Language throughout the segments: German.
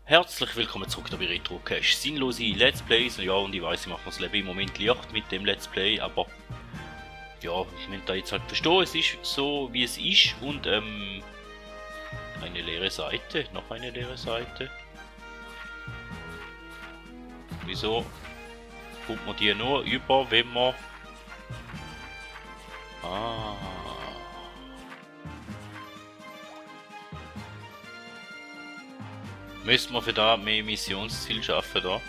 Herzlich willkommen zurück bei Retro Cash. Sinnlose Let's Plays. Ja, und ich weiß, ich mache das Leben im Moment leicht mit dem Let's Play, aber ja, ich möchte da jetzt halt verstehen, es ist so wie es ist und eine leere Seite, noch eine leere Seite. Wieso kommt man die nur über, wenn man müssen wir für da mehr Missionsziel schaffen da?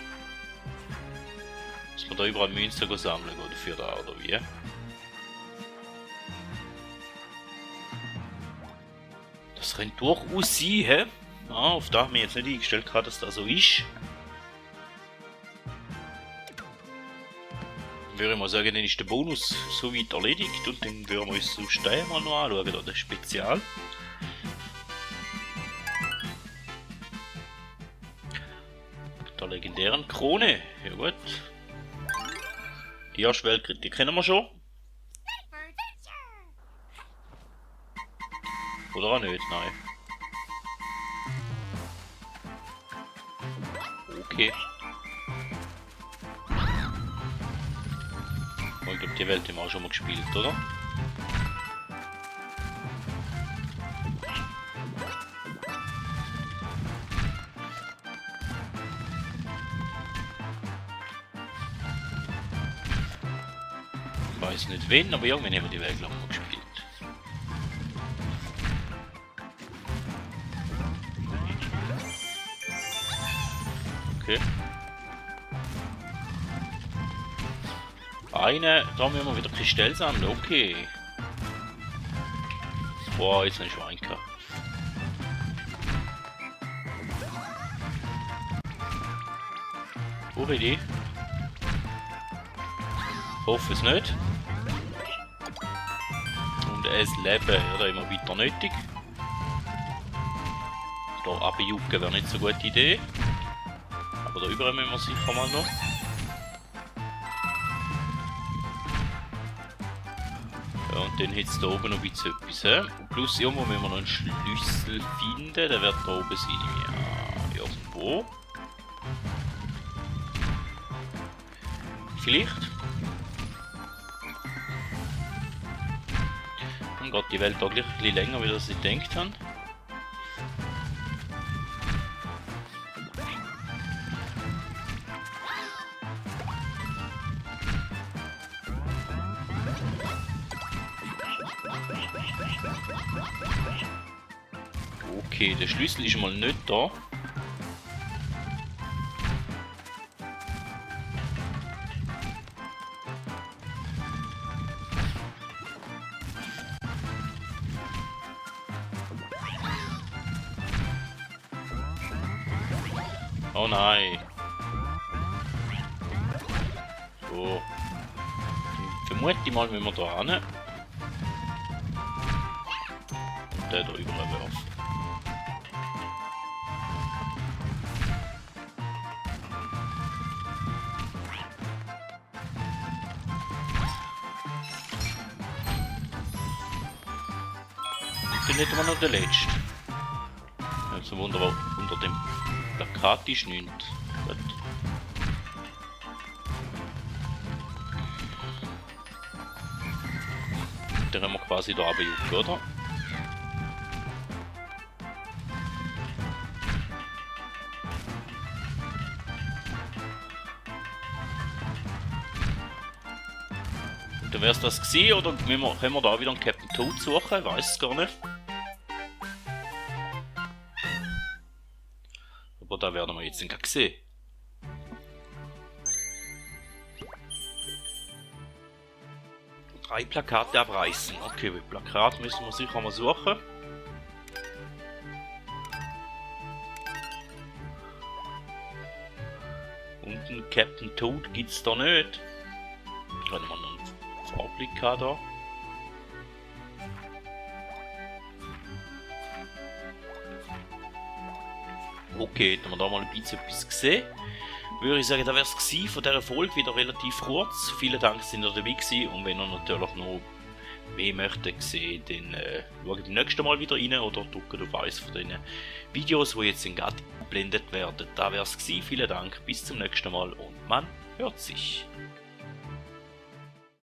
Dass wir da überall Münzen sammeln oder für da oder wie? Das könnte durchaus sein, hä? Auf da haben wir jetzt nicht eingestellt, gerade dass das so ist. Würde ich mal sagen, dann ist der Bonus soweit erledigt und dann würden wir uns sonst mal noch anschauen, oder das Spezial. Der legendären Krone, ja gut. Die erste Weltkrieg, die kennen wir schon. Oder auch nicht, nein. Okay. Ich glaube, die Welt haben wir auch schon mal gespielt, oder? Ich weiß nicht wen, aber irgendwann haben wir die Welt lang mal gespielt. Okay. Da müssen wir wieder Kristall sammeln, okay. Boah, jetzt habe ich Schwein gehabt. Gute Idee. Hoffe es nicht. Und es Leben ja, immer weiter nötig. Da abjucken wäre nicht so eine gute Idee. Aber da überall müssen wir sicher mal noch. Ja, und dann hat es da oben noch ein bisschen etwas. Und plus irgendwo müssen wir noch einen Schlüssel finden. Der wird da oben sein. Ja, irgendwo. Vielleicht. Dann geht die Welt auch gleich ein bisschen länger, wie ich gedacht habe. Okay, der Schlüssel ist mal nicht da. Oh nein. So. Vermute ich mal, wenn wir da hin. Und den da überall werfen. Dann hätten wir noch den letzten. Also wunderbar, unter dem Plakat ist nichts. Gut. Dann haben wir quasi da runtergejuckt, oder? Und dann wäre es das gewesen, oder können wir da wieder einen Captain Toad suchen? Ich weiß es gar nicht. Aber da werden wir jetzt nicht sehen. Drei Plakate abreißen. Okay, mit Plakat müssen wir sicher mal suchen. Und einen Captain Toad gibt es da nicht. Können wir noch einen Vorblick da. Okay, hätten wir da mal ein bisschen etwas gesehen. Würde ich sagen, das wäre es von dieser Folge, wieder relativ kurz. Vielen Dank, dass ihr dabei gewesen. Und wenn ihr natürlich noch mehr möchtet sehen, dann schaut beim nächsten Mal wieder rein oder drückt auf eines von den Videos, die jetzt gerade eingeblendet werden. Da wär's gewesen. Vielen Dank, bis zum nächsten Mal und man hört sich.